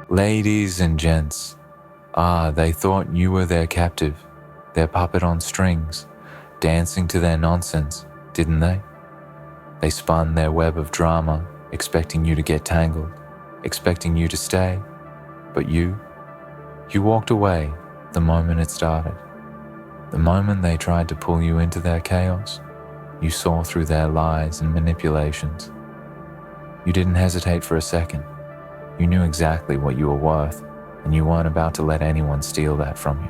Ladies and gents, they thought you were their captive, their puppet on strings, dancing to their nonsense, didn't they? They spun their web of drama, expecting you to get tangled, expecting you to stay, but you walked away the moment it started. The moment they tried to pull you into their chaos, you saw through their lies and manipulations. You didn't hesitate for a second. You knew exactly what you were worth, and you weren't about to let anyone steal that from you.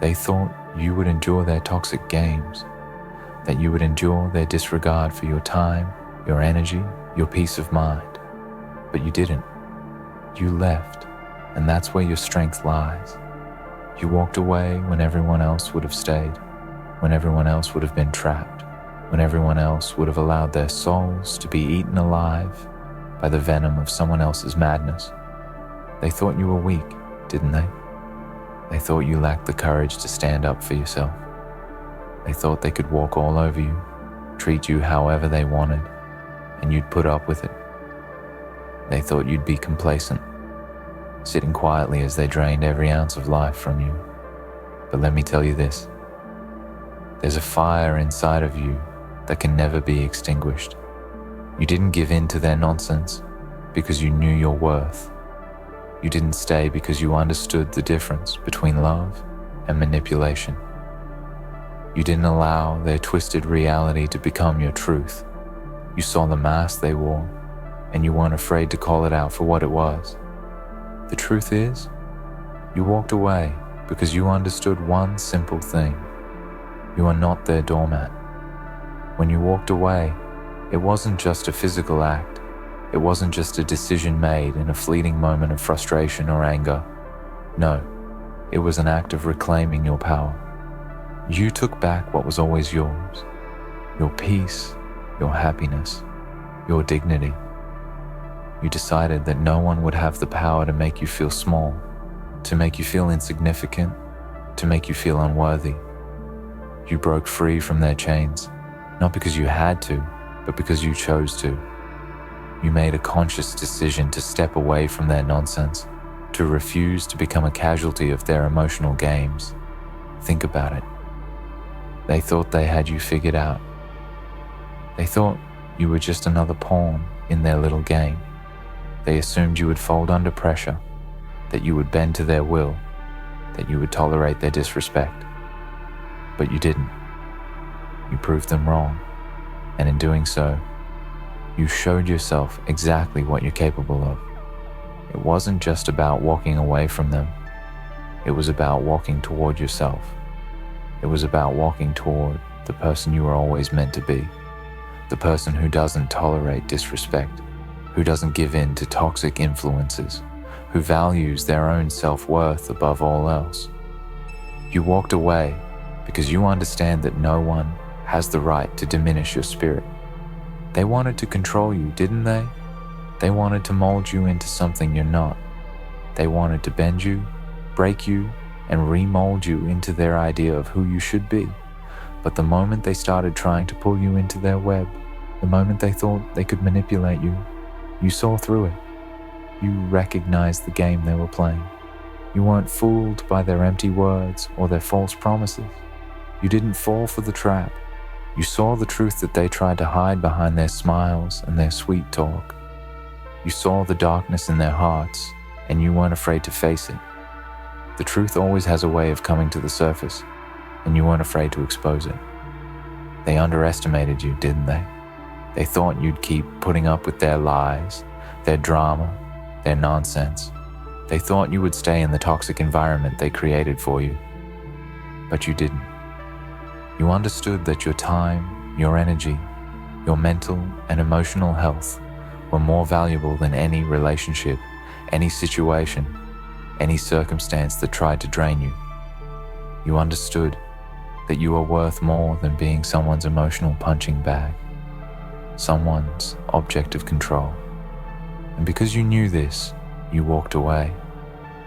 They thought you would endure their toxic games, that you would endure their disregard for your time, your energy, your peace of mind. But you didn't. You left, and that's where your strength lies. You walked away when everyone else would have stayed, when everyone else would have been trapped, when everyone else would have allowed their souls to be eaten alive by the venom of someone else's madness. They thought you were weak, didn't they? They thought you lacked the courage to stand up for yourself. They thought they could walk all over you, treat you however they wanted, and you'd put up with it. They thought you'd be complacent, sitting quietly as they drained every ounce of life from you. But let me tell you this, there's a fire inside of you that can never be extinguished. You didn't give in to their nonsense because you knew your worth. You didn't stay because you understood the difference between love and manipulation. You didn't allow their twisted reality to become your truth. You saw the mask they wore, and you weren't afraid to call it out for what it was. The truth is, you walked away because you understood one simple thing. You are not their doormat. When you walked away, it wasn't just a physical act. It wasn't just a decision made in a fleeting moment of frustration or anger. No, it was an act of reclaiming your power. You took back what was always yours, your peace, your happiness, your dignity. You decided that no one would have the power to make you feel small, to make you feel insignificant, to make you feel unworthy. You broke free from their chains, not because you had to, but because you chose to. You made a conscious decision to step away from their nonsense, to refuse to become a casualty of their emotional games. Think about it. They thought they had you figured out. They thought you were just another pawn in their little game. They assumed you would fold under pressure, that you would bend to their will, that you would tolerate their disrespect. But you didn't. You proved them wrong, and in doing so, you showed yourself exactly what you're capable of. It wasn't just about walking away from them. It was about walking toward yourself. It was about walking toward the person you were always meant to be, the person who doesn't tolerate disrespect, who doesn't give in to toxic influences, who values their own self-worth above all else. You walked away because you understand that no one has the right to diminish your spirit. They wanted to control you, didn't they? They wanted to mold you into something you're not. They wanted to bend you, break you, and remold you into their idea of who you should be. But the moment they started trying to pull you into their web, the moment they thought they could manipulate you, you saw through it. You recognized the game they were playing. You weren't fooled by their empty words or their false promises. You didn't fall for the trap. You saw the truth that they tried to hide behind their smiles and their sweet talk. You saw the darkness in their hearts, and you weren't afraid to face it. The truth always has a way of coming to the surface, and you weren't afraid to expose it. They underestimated you, didn't they? They thought you'd keep putting up with their lies, their drama, their nonsense. They thought you would stay in the toxic environment they created for you. But you didn't. You understood that your time, your energy, your mental and emotional health were more valuable than any relationship, any situation, any circumstance that tried to drain you. You understood that you are worth more than being someone's emotional punching bag, someone's object of control. And because you knew this, you walked away.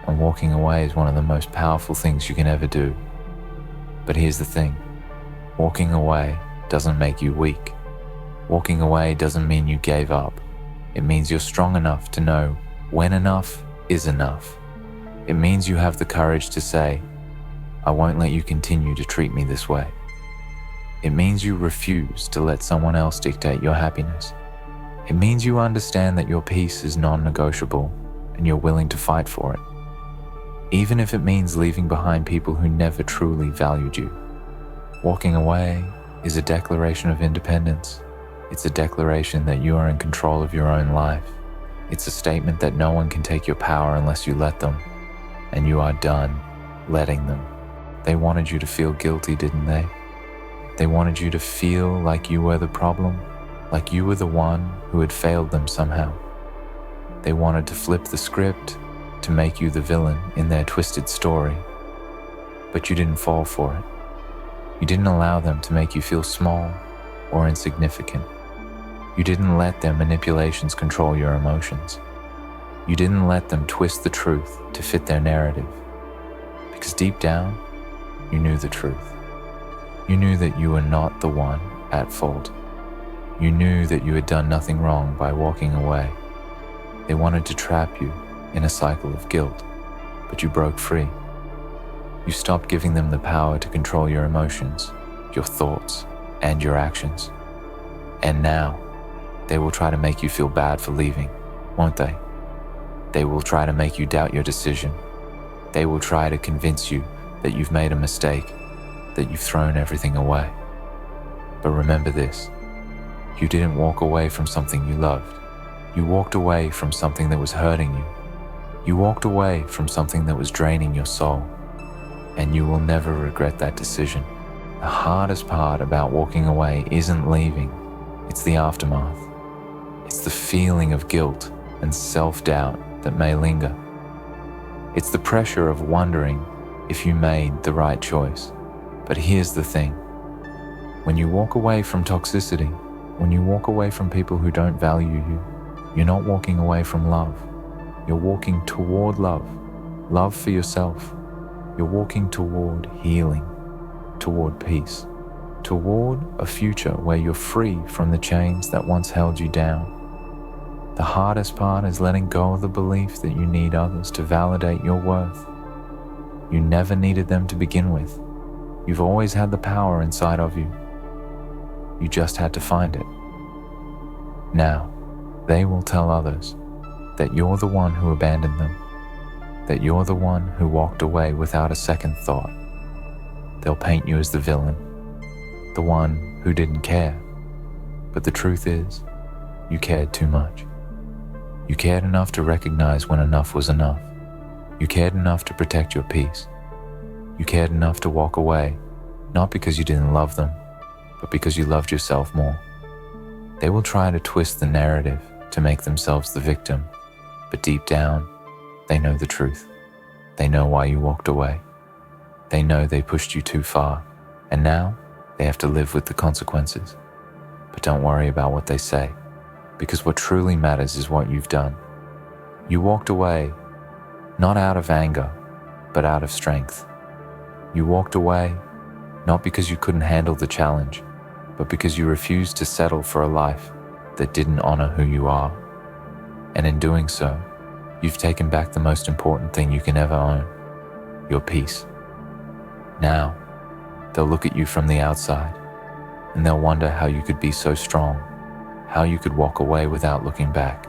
And walking away is one of the most powerful things you can ever do. But here's the thing. Walking away doesn't make you weak. Walking away doesn't mean you gave up. It means you're strong enough to know when enough is enough. It means you have the courage to say, I won't let you continue to treat me this way. It means you refuse to let someone else dictate your happiness. It means you understand that your peace is non-negotiable and you're willing to fight for it, even if it means leaving behind people who never truly valued you. Walking away is a declaration of independence. It's a declaration that you are in control of your own life. It's a statement that no one can take your power unless you let them, and you are done letting them. They wanted you to feel guilty, didn't they? They wanted you to feel like you were the problem, like you were the one who had failed them somehow. They wanted to flip the script to make you the villain in their twisted story. But you didn't fall for it. You didn't allow them to make you feel small or insignificant. You didn't let their manipulations control your emotions. You didn't let them twist the truth to fit their narrative. Because deep down, you knew the truth. You knew that you were not the one at fault. You knew that you had done nothing wrong by walking away. They wanted to trap you in a cycle of guilt, but you broke free. You stopped giving them the power to control your emotions, your thoughts, and your actions. And now, they will try to make you feel bad for leaving, won't they? They will try to make you doubt your decision. They will try to convince you that you've made a mistake, that you've thrown everything away. But remember this, you didn't walk away from something you loved. You walked away from something that was hurting you. You walked away from something that was draining your soul. And you will never regret that decision. The hardest part about walking away isn't leaving, it's the aftermath. It's the feeling of guilt and self-doubt that may linger. It's the pressure of wondering if you made the right choice. But here's the thing. When you walk away from toxicity, when you walk away from people who don't value you, you're not walking away from love. You're walking toward love. Love for yourself. You're walking toward healing, toward peace, toward a future where you're free from the chains that once held you down. The hardest part is letting go of the belief that you need others to validate your worth. You never needed them to begin with. You've always had the power inside of you. You just had to find it. Now, they will tell others that you're the one who abandoned them, that you're the one who walked away without a second thought. They'll paint you as the villain, the one who didn't care. But the truth is, you cared too much. You cared enough to recognize when enough was enough. You cared enough to protect your peace. You cared enough to walk away, not because you didn't love them, but because you loved yourself more. They will try to twist the narrative to make themselves the victim, but deep down, they know the truth. They know why you walked away. They know they pushed you too far, and now they have to live with the consequences. But don't worry about what they say, because what truly matters is what you've done. You walked away, not out of anger, but out of strength. You walked away, not because you couldn't handle the challenge, but because you refused to settle for a life that didn't honor who you are. And in doing so, you've taken back the most important thing you can ever own, your peace. Now, they'll look at you from the outside, and they'll wonder how you could be so strong, how you could walk away without looking back.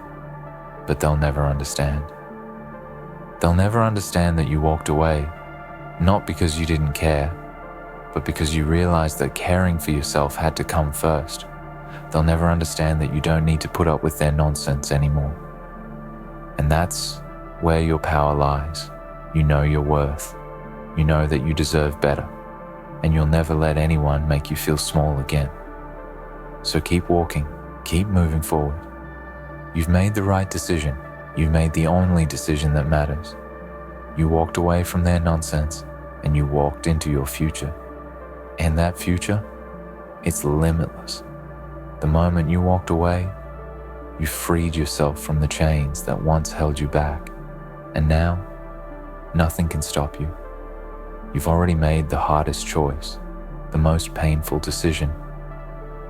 But they'll never understand. They'll never understand that you walked away, not because you didn't care, but because you realized that caring for yourself had to come first. They'll never understand that you don't need to put up with their nonsense anymore. And that's where your power lies. You know your worth. You know that you deserve better, and you'll never let anyone make you feel small again. So keep walking, keep moving forward. You've made the right decision. You've made the only decision that matters. You walked away from their nonsense, and you walked into your future. And that future, it's limitless. The moment you walked away, you freed yourself from the chains that once held you back. And now, nothing can stop you. You've already made the hardest choice, the most painful decision.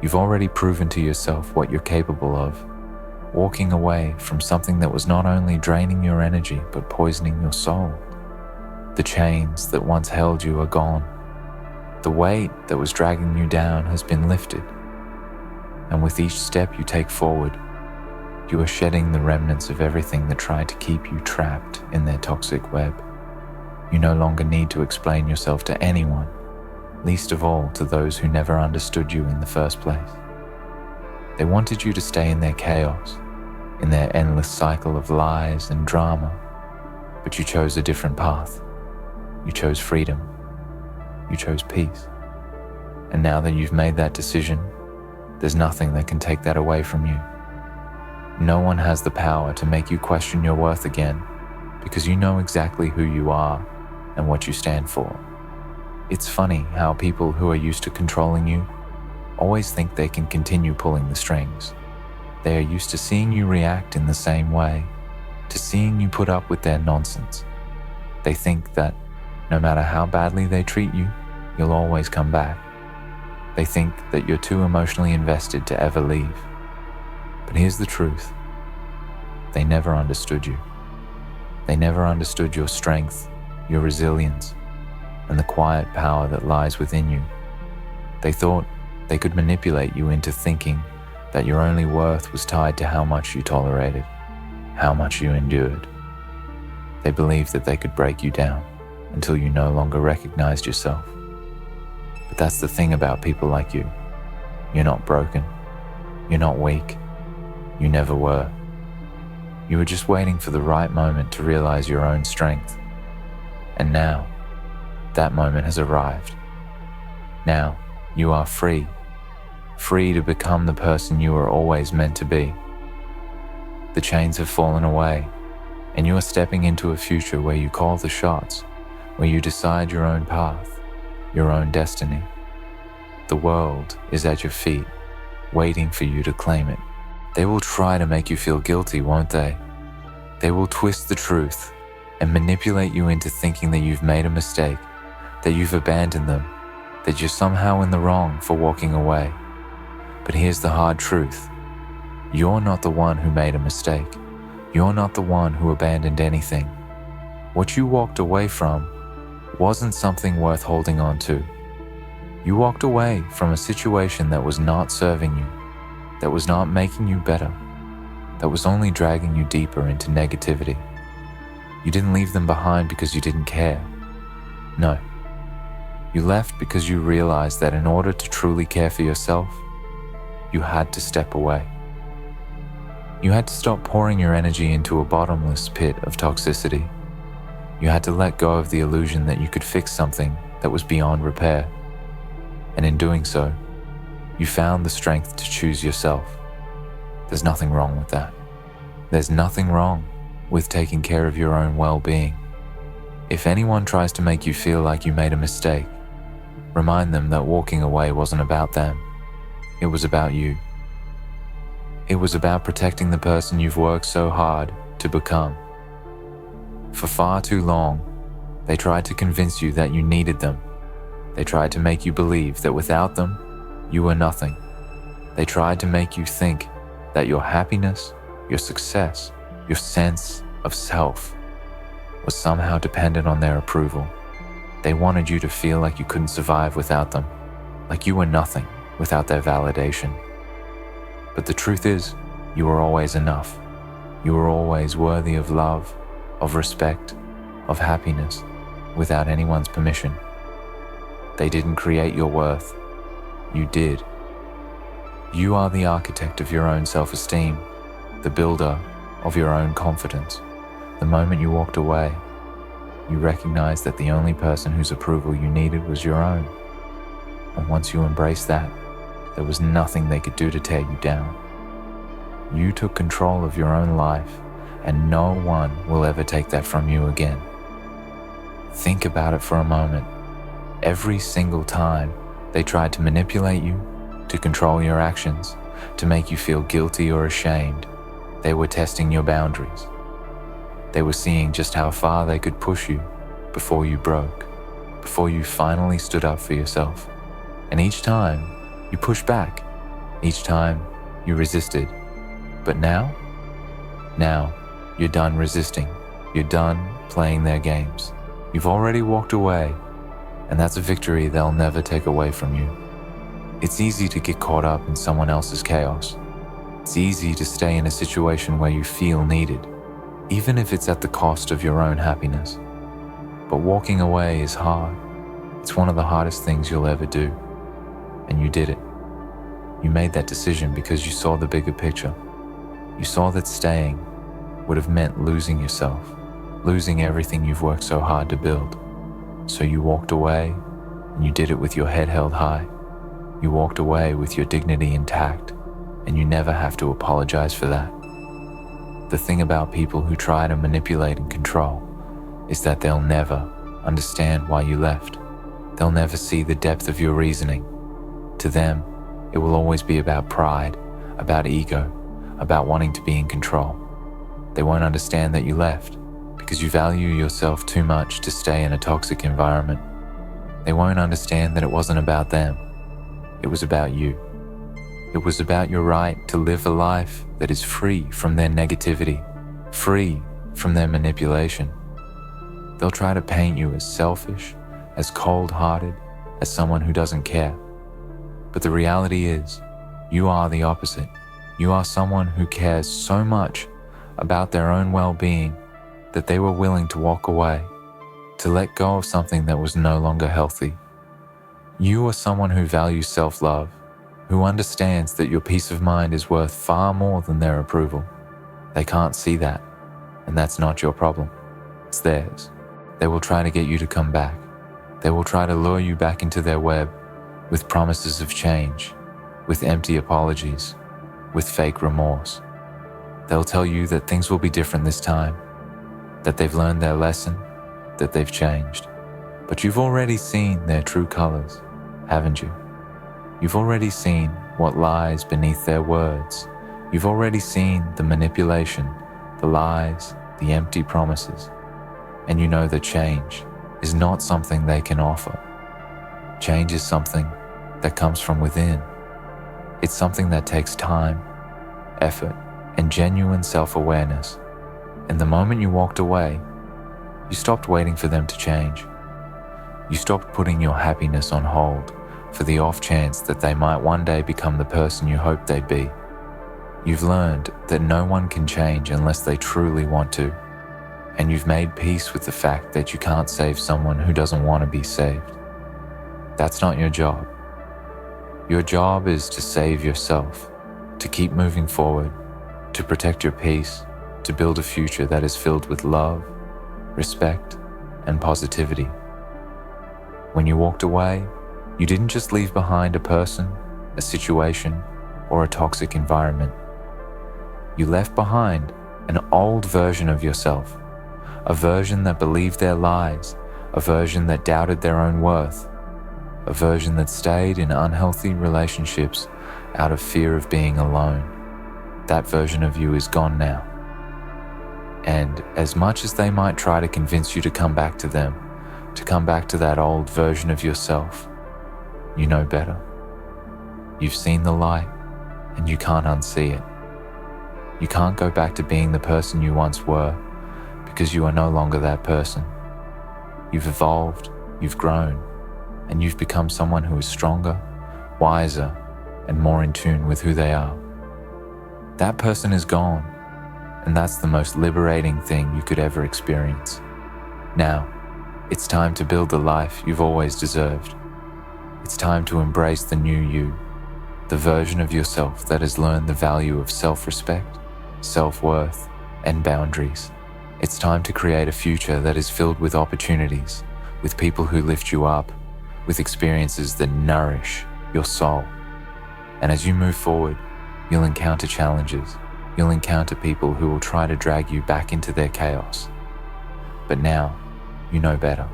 You've already proven to yourself what you're capable of. walking away from something that was not only draining your energy but poisoning your soul. The chains that once held you are gone. The weight that was dragging you down has been lifted. And with each step you take forward, you are shedding the remnants of everything that tried to keep you trapped in their toxic web. You no longer need to explain yourself to anyone, least of all to those who never understood you in the first place. They wanted you to stay in their chaos, in their endless cycle of lies and drama, but you chose a different path. You chose freedom. You chose peace. And now that you've made that decision, there's nothing that can take that away from you. No one has the power to make you question your worth again, because you know exactly who you are and what you stand for. It's funny how people who are used to controlling you always think they can continue pulling the strings. They are used to seeing you react in the same way, to seeing you put up with their nonsense. They think that no matter how badly they treat you, you'll always come back. They think that you're too emotionally invested to ever leave. But here's the truth. They never understood you. They never understood your strength, your resilience, and the quiet power that lies within you. They thought they could manipulate you into thinking that your only worth was tied to how much you tolerated, how much you endured. They believed that they could break you down until you no longer recognized yourself. But that's the thing about people like you. You're not broken. You're not weak. You never were. You were just waiting for the right moment to realize your own strength. And now, that moment has arrived. Now, you are free. Free to become the person you were always meant to be. The chains have fallen away, and you are stepping into a future where you call the shots, where you decide your own path, your own destiny. The world is at your feet, waiting for you to claim it. They will try to make you feel guilty, won't they? They will twist the truth and manipulate you into thinking that you've made a mistake, that you've abandoned them, that you're somehow in the wrong for walking away. But here's the hard truth. You're not the one who made a mistake. You're not the one who abandoned anything. What you walked away from wasn't something worth holding on to. You walked away from a situation that was not serving you, that was not making you better, that was only dragging you deeper into negativity. You didn't leave them behind because you didn't care. No. You left because you realized that in order to truly care for yourself, you had to step away. You had to stop pouring your energy into a bottomless pit of toxicity. You had to let go of the illusion that you could fix something that was beyond repair. And in doing so, you found the strength to choose yourself. There's nothing wrong with that. There's nothing wrong with taking care of your own well-being. If anyone tries to make you feel like you made a mistake, remind them that walking away wasn't about them. It was about you. It was about protecting the person you've worked so hard to become. For far too long, they tried to convince you that you needed them. They tried to make you believe that without them, you were nothing. They tried to make you think that your happiness, your success, your sense of self was somehow dependent on their approval. They wanted you to feel like you couldn't survive without them, like you were nothing without their validation. But the truth is, you were always enough. You were always worthy of love, of respect, of happiness, without anyone's permission. They didn't create your worth. You did. You are the architect of your own self-esteem, the builder of your own confidence. The moment you walked away, you recognized that the only person whose approval you needed was your own. And once you embraced that, there was nothing they could do to tear you down. You took control of your own life, and no one will ever take that from you again. Think about it for a moment. Every single time they tried to manipulate you, to control your actions, to make you feel guilty or ashamed, they were testing your boundaries. They were seeing just how far they could push you before you broke, before you finally stood up for yourself. And each time, you pushed back. Each time, you resisted. But now, Now, you're done resisting. You're done playing their games. You've already walked away, and that's a victory they'll never take away from you. It's easy to get caught up in someone else's chaos. It's easy to stay in a situation where you feel needed, even if it's at the cost of your own happiness. But walking away is hard. It's one of the hardest things you'll ever do. And you did it. You made that decision because you saw the bigger picture. You saw that staying would have meant losing yourself, losing everything you've worked so hard to build. So you walked away, and you did it with your head held high. You walked away with your dignity intact, and you never have to apologize for that. The thing about people who try to manipulate and control is that they'll never understand why you left. They'll never see the depth of your reasoning. To them, it will always be about pride, about ego, about wanting to be in control. They won't understand that you left because you value yourself too much to stay in a toxic environment. They won't understand that it wasn't about them. It was about you. It was about your right to live a life that is free from their negativity, free from their manipulation. They'll try to paint you as selfish, as cold-hearted, as someone who doesn't care. But the reality is, you are the opposite. You are someone who cares so much about their own well-being that they were willing to walk away, to let go of something that was no longer healthy. You are someone who values self-love, who understands that your peace of mind is worth far more than their approval. They can't see that, and that's not your problem. It's theirs. They will try to get you to come back. They will try to lure you back into their web with promises of change, with empty apologies, with fake remorse. They'll tell you that things will be different this time, that they've learned their lesson, that they've changed. But you've already seen their true colors, haven't you? You've already seen what lies beneath their words. You've already seen the manipulation, the lies, the empty promises. And you know that change is not something they can offer. Change is something that comes from within. It's something that takes time, effort, and genuine self-awareness. And the moment you walked away, you stopped waiting for them to change. You stopped putting your happiness on hold for the off chance that they might one day become the person you hoped they'd be. You've learned that no one can change unless they truly want to. And you've made peace with the fact that you can't save someone who doesn't want to be saved. That's not your job. Your job is to save yourself, to keep moving forward, to protect your peace, to build a future that is filled with love, respect, and positivity. When you walked away, you didn't just leave behind a person, a situation, or a toxic environment. You left behind an old version of yourself, a version that believed their lies, a version that doubted their own worth, a version that stayed in unhealthy relationships out of fear of being alone. That version of you is gone now. And as much as they might try to convince you to come back to them, to come back to that old version of yourself, you know better. You've seen the light, and you can't unsee it. You can't go back to being the person you once were, because you are no longer that person. You've evolved, you've grown, and you've become someone who is stronger, wiser, and more in tune with who they are. That person is gone, and that's the most liberating thing you could ever experience. Now, it's time to build the life you've always deserved. It's time to embrace the new you, the version of yourself that has learned the value of self-respect, self-worth, and boundaries. It's time to create a future that is filled with opportunities, with people who lift you up, with experiences that nourish your soul. And as you move forward, you'll encounter challenges. You'll encounter people who will try to drag you back into their chaos. But now, you know better.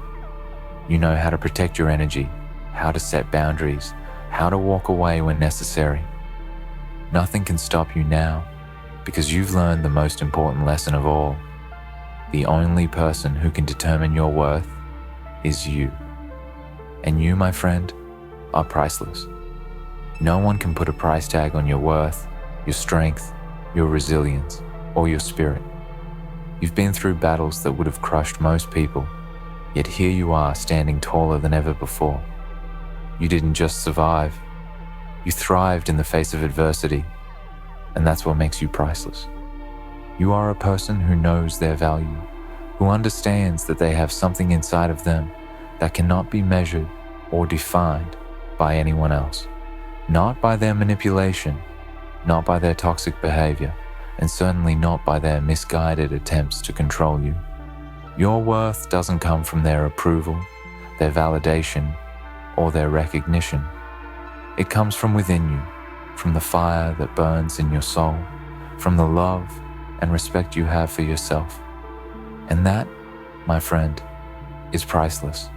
You know how to protect your energy, how to set boundaries, how to walk away when necessary. Nothing can stop you now, because you've learned the most important lesson of all. The only person who can determine your worth is you. And you, my friend, are priceless. No one can put a price tag on your worth, your strength, your resilience. or your spirit. You've been through battles that would have crushed most people, yet here you are standing taller than ever before. You didn't just survive, you thrived in the face of adversity, and that's what makes you priceless. You are a person who knows their value, who understands that they have something inside of them that cannot be measured or defined by anyone else. Not by their manipulation, not by their toxic behavior, and certainly not by their misguided attempts to control you. Your worth doesn't come from their approval, their validation, or their recognition. It comes from within you, from the fire that burns in your soul, from the love and respect you have for yourself. And that, my friend, is priceless.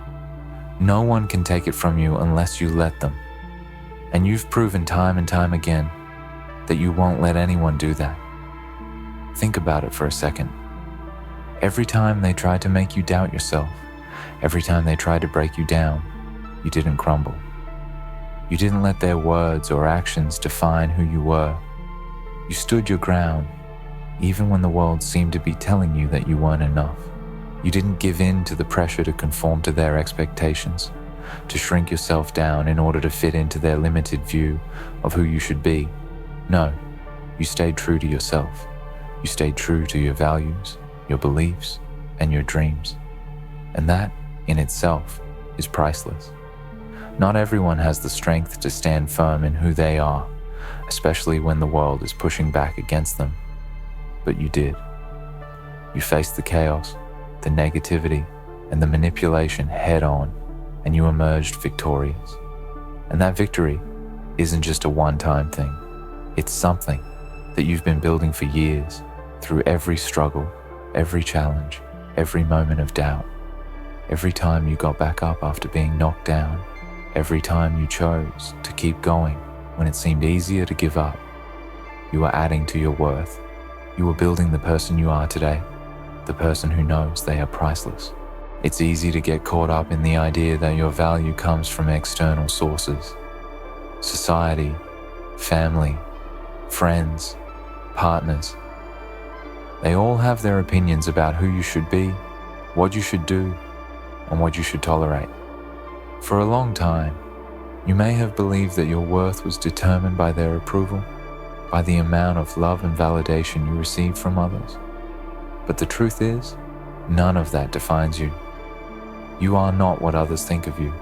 No one can take it from you unless you let them. And you've proven time and time again that you won't let anyone do that. Think about it for a second. Every time they tried to make you doubt yourself, every time they tried to break you down, you didn't crumble. You didn't let their words or actions define who you were. You stood your ground, even when the world seemed to be telling you that you weren't enough. You didn't give in to the pressure to conform to their expectations, to shrink yourself down in order to fit into their limited view of who you should be. No, you stayed true to yourself. You stayed true to your values, your beliefs, and your dreams. And that, in itself, is priceless. Not everyone has the strength to stand firm in who they are, especially when the world is pushing back against them. But you did. You faced the chaos, the negativity, and the manipulation head on, and you emerged victorious. And that victory isn't just a one-time thing. It's something that you've been building for years, through every struggle, every challenge, every moment of doubt. Every time you got back up after being knocked down, every time you chose to keep going when it seemed easier to give up, you were adding to your worth. You were building the person you are today, the person who knows they are priceless. It's easy to get caught up in the idea that your value comes from external sources. Society, family, friends, partners. They all have their opinions about who you should be, what you should do, and what you should tolerate. For a long time, you may have believed that your worth was determined by their approval, by the amount of love and validation you receive from others. But the truth is, none of that defines you. You are not what others think of you.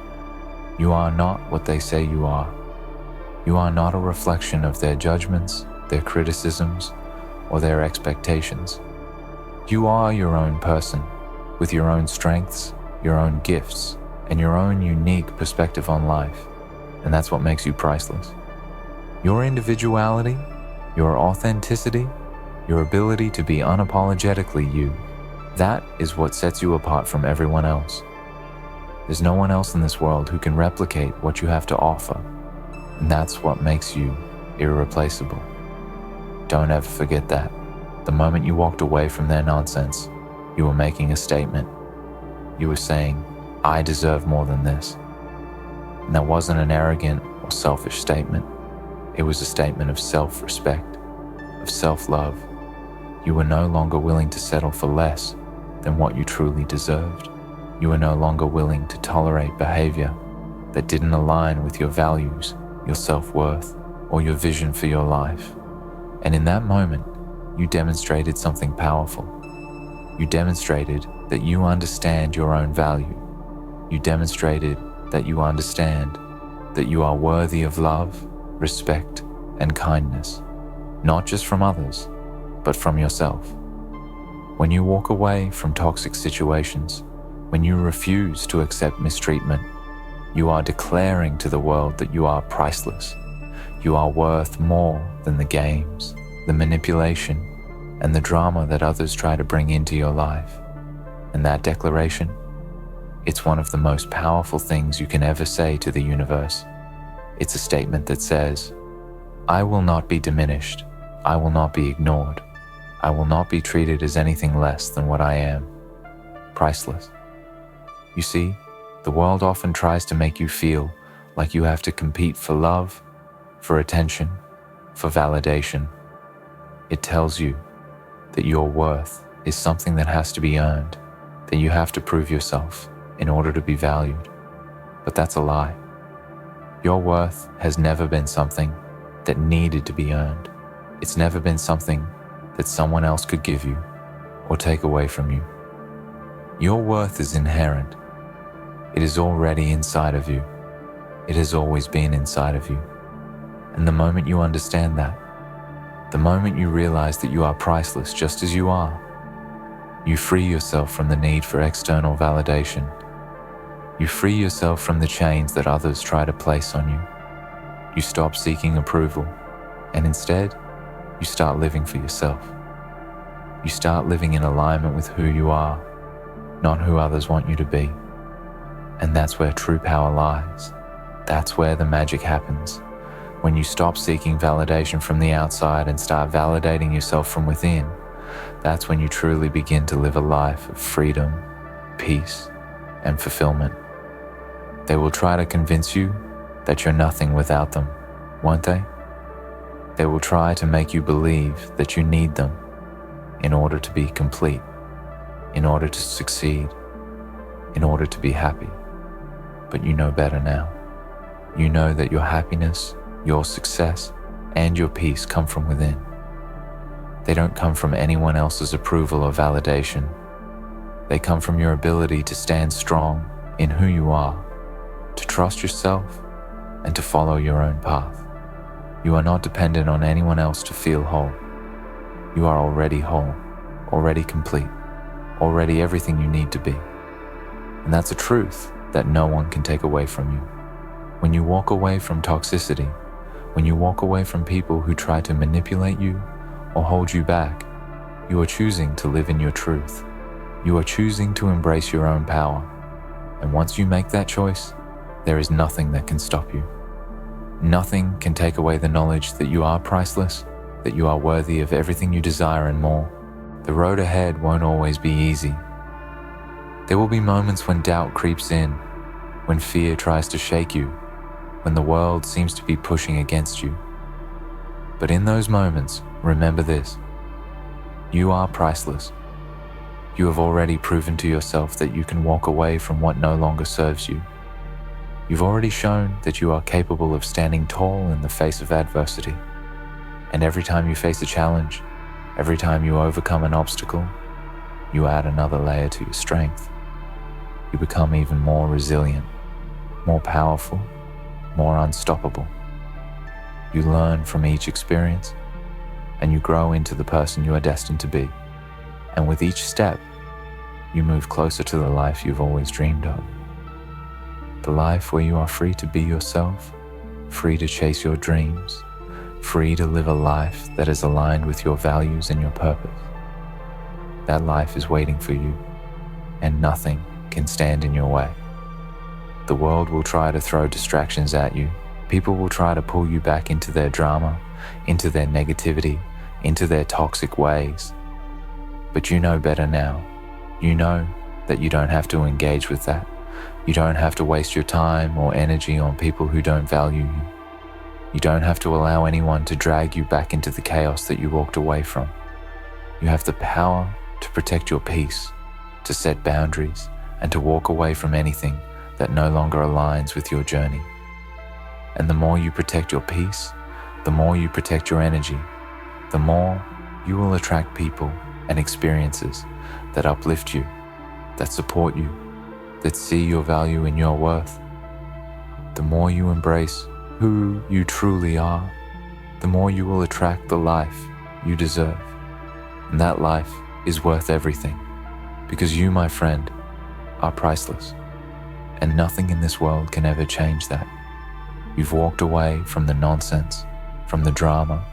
You are not what they say you are. You are not a reflection of their judgments, their criticisms, or their expectations. You are your own person, with your own strengths, your own gifts, and your own unique perspective on life. And that's what makes you priceless. Your individuality, your authenticity, your ability to be unapologetically you, that is what sets you apart from everyone else. There's no one else in this world who can replicate what you have to offer, and that's what makes you irreplaceable. Don't ever forget that. The moment you walked away from their nonsense, you were making a statement. You were saying, I deserve more than this. And that wasn't an arrogant or selfish statement. It was a statement of self-respect, of self-love. You were no longer willing to settle for less than what you truly deserved. You were no longer willing to tolerate behavior that didn't align with your values, your self-worth, or your vision for your life. And in that moment, you demonstrated something powerful. You demonstrated that you understand your own value. You demonstrated that you understand that you are worthy of love, respect, and kindness, not just from others, but from yourself. When you walk away from toxic situations, when you refuse to accept mistreatment, you are declaring to the world that you are priceless. You are worth more than the games, the manipulation, and the drama that others try to bring into your life. And that declaration, it's one of the most powerful things you can ever say to the universe. It's a statement that says, I will not be diminished. I will not be ignored. I will not be treated as anything less than what I am. Priceless. You see, the world often tries to make you feel like you have to compete for love, for attention, for validation. It tells you that your worth is something that has to be earned, that you have to prove yourself in order to be valued. But that's a lie. Your worth has never been something that needed to be earned. It's never been something that someone else could give you or take away from you. Your worth is inherent. It is already inside of you. It has always been inside of you. And the moment you understand that, the moment you realize that you are priceless just as you are, you free yourself from the need for external validation. You free yourself from the chains that others try to place on you. You stop seeking approval, and instead, you start living for yourself. You start living in alignment with who you are, not who others want you to be. And that's where true power lies. That's where the magic happens. When you stop seeking validation from the outside and start validating yourself from within, that's when you truly begin to live a life of freedom, peace, and fulfillment. They will try to convince you that you're nothing without them, won't they? They will try to make you believe that you need them in order to be complete, in order to succeed, in order to be happy. But you know better now. You know that your happiness, your success, and your peace come from within. They don't come from anyone else's approval or validation. They come from your ability to stand strong in who you are, to trust yourself, and to follow your own path. You are not dependent on anyone else to feel whole. You are already whole, already complete, already everything you need to be. And that's a truth that no one can take away from you. When you walk away from toxicity, when you walk away from people who try to manipulate you or hold you back, you are choosing to live in your truth. You are choosing to embrace your own power. And once you make that choice, there is nothing that can stop you. Nothing can take away the knowledge that you are priceless, that you are worthy of everything you desire and more. The road ahead won't always be easy. There will be moments when doubt creeps in, when fear tries to shake you, when the world seems to be pushing against you. But in those moments, remember this: you are priceless. You have already proven to yourself that you can walk away from what no longer serves you. You've already shown that you are capable of standing tall in the face of adversity. And every time you face a challenge, every time you overcome an obstacle, you add another layer to your strength. You become even more resilient, more powerful, more unstoppable. You learn from each experience, and you grow into the person you are destined to be. And with each step, you move closer to the life you've always dreamed of. The life where you are free to be yourself, free to chase your dreams, free to live a life that is aligned with your values and your purpose. That life is waiting for you, and nothing can stand in your way. The world will try to throw distractions at you. People will try to pull you back into their drama, into their negativity, into their toxic ways. But you know better now. You know that you don't have to engage with that. You don't have to waste your time or energy on people who don't value you. You don't have to allow anyone to drag you back into the chaos that you walked away from. You have the power to protect your peace, to set boundaries, and to walk away from anything that no longer aligns with your journey. And the more you protect your peace, the more you protect your energy, the more you will attract people and experiences that uplift you, that support you, that see your value in your worth. The more you embrace who you truly are, the more you will attract the life you deserve. And that life is worth everything, because you, my friend, are priceless, and nothing in this world can ever change that. You've walked away from the nonsense, from the drama,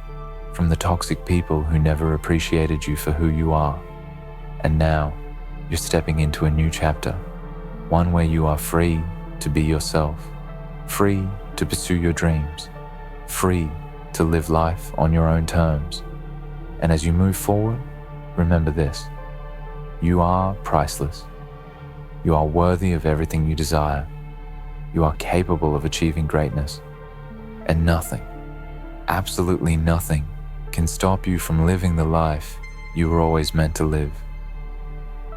from the toxic people who never appreciated you for who you are. And now, you're stepping into a new chapter, one where you are free to be yourself, free to pursue your dreams, free to live life on your own terms. And as you move forward, remember this: you are priceless. You are worthy of everything you desire. You are capable of achieving greatness. And nothing, absolutely nothing, can stop you from living the life you were always meant to live.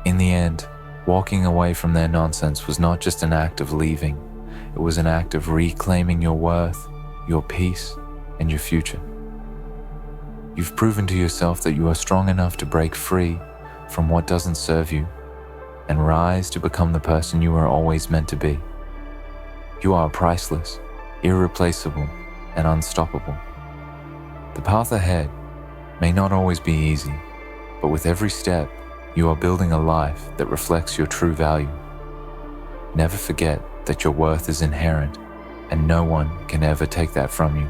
In the end, walking away from their nonsense was not just an act of leaving, it was an act of reclaiming your worth, your peace, and your future. You've proven to yourself that you are strong enough to break free from what doesn't serve you and rise to become the person you were always meant to be. You are priceless, irreplaceable, and unstoppable. The path ahead may not always be easy, but with every step, you are building a life that reflects your true value. Never forget that your worth is inherent, and no one can ever take that from you.